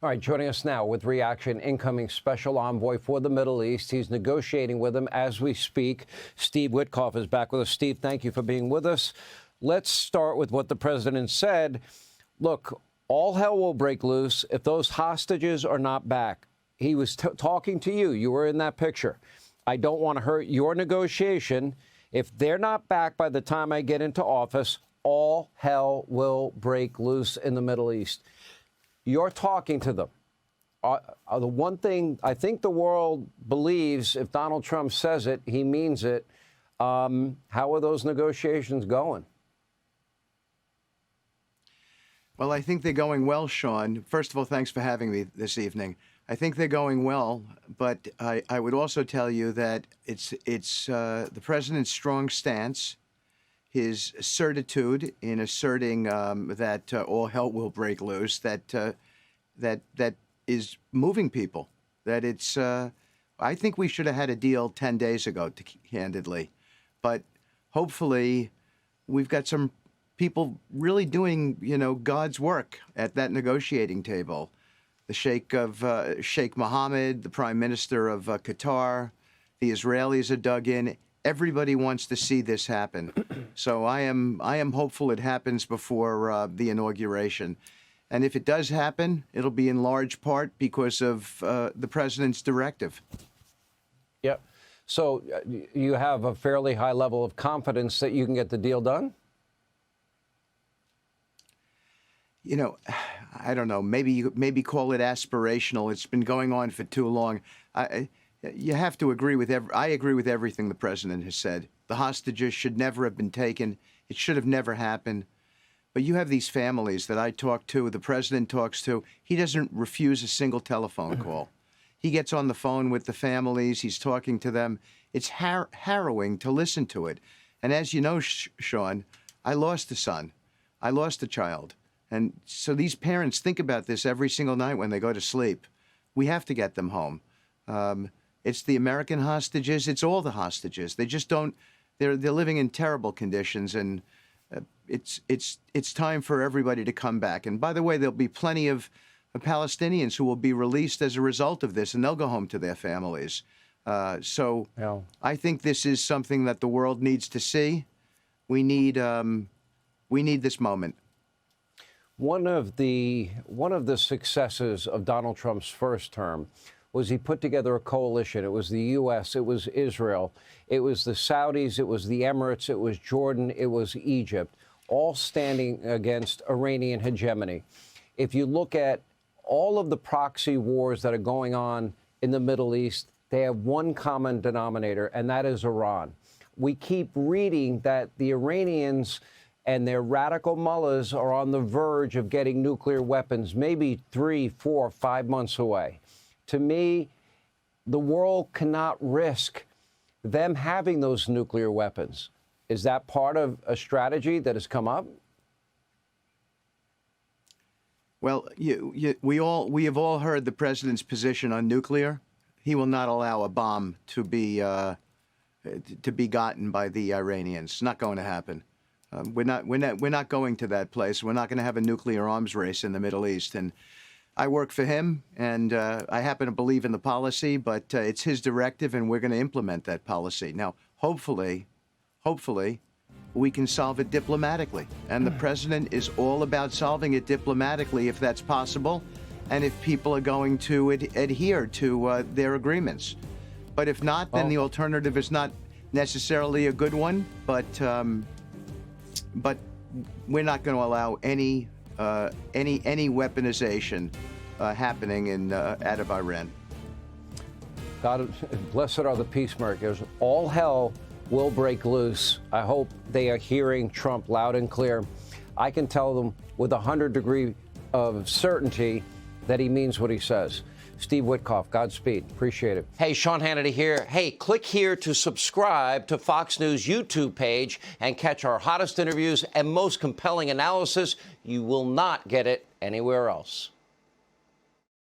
All right, joining us now with reaction, incoming special envoy for the Middle East. He's negotiating with him as we speak. Steve Witkoff is back with us. Steve, thank you for being with us. Let's start with what the president said. Look, all hell will break loose if those hostages are not back. He was talking to you. You were in that picture. I don't want to hurt your negotiation. If they're not back by the time I get into office, all hell will break loose in the Middle East. You're talking to them. The one thing I think the world believes, if Donald Trump says it, he means it. How are those negotiations going? Well, I think they're going well, Sean. First of all, thanks for having me this evening. I think they're going well, but I would also tell you that it's the president's strong stance, his certitude in asserting that all hell will break loose, that is moving people. That it's, I think we should have had a deal 10 days ago, candidly, but hopefully we've got some people really doing, God's work at that negotiating table. The Sheikh Mohammed, the Prime Minister of Qatar, the Israelis are dug in. Everybody wants to see this happen. So I am hopeful it happens before the inauguration. And if it does happen, it'll be in large part because of the president's directive. Yep. So you have a fairly high level of confidence that you can get the deal done? I don't know. Maybe call it aspirational. It's been going on for too long. You have to agree with I agree with everything the president has said. The hostages should never have been taken. It should have never happened. But you have these families that I talk to, the president talks to. He doesn't refuse a single telephone call. He gets on the phone with the families. He's talking to them. It's harrowing to listen to it. And as you know, Sean, I lost a son. I lost a child. And so these parents think about this every single night when they go to sleep. We have to get them home. It's the American hostages. It's all the hostages. They just don't. They're living in terrible conditions, and it's time for everybody to come back. And by the way, there'll be plenty of Palestinians who will be released as a result of this, and they'll go home to their families. So yeah. I think this is something that the world needs to see. We need this moment. One of the successes of Donald Trump's first term was he put together a coalition. It was the U.S., it was Israel, it was the Saudis, it was the Emirates, it was Jordan, it was Egypt, all standing against Iranian hegemony. If you look at all of the proxy wars that are going on in the Middle East, they have one common denominator, and that is Iran. We keep reading that the Iranians and their radical mullahs are on the verge of getting nuclear weapons, maybe 3, 4, 5 months away. To me, the world cannot risk them having those nuclear weapons. Is that part of a strategy that has come up? Well, we have all heard the president's position on nuclear. He will not allow a bomb to be gotten by the Iranians. It's not going to happen. We're not going to that place. We're not going to have a nuclear arms race in the Middle East. And I work for him, and I happen to believe in the policy, but it's his directive, and we're going to implement that policy. Now, hopefully, we can solve it diplomatically. And the president is all about solving it diplomatically if that's possible, and if people are going to adhere to their agreements. But if not, then the alternative is not necessarily a good one, but we're not going to allow any weaponization happening out of Iran. God, blessed are the peacemakers. All hell will break loose. I hope they are hearing Trump loud and clear. I can tell them with 100 degrees of certainty that he means what he says. Steve Witkoff, Godspeed. Appreciate it. Hey, Sean Hannity here. Hey, click here to subscribe to Fox News YouTube page and catch our hottest interviews and most compelling analysis. You will not get it anywhere else.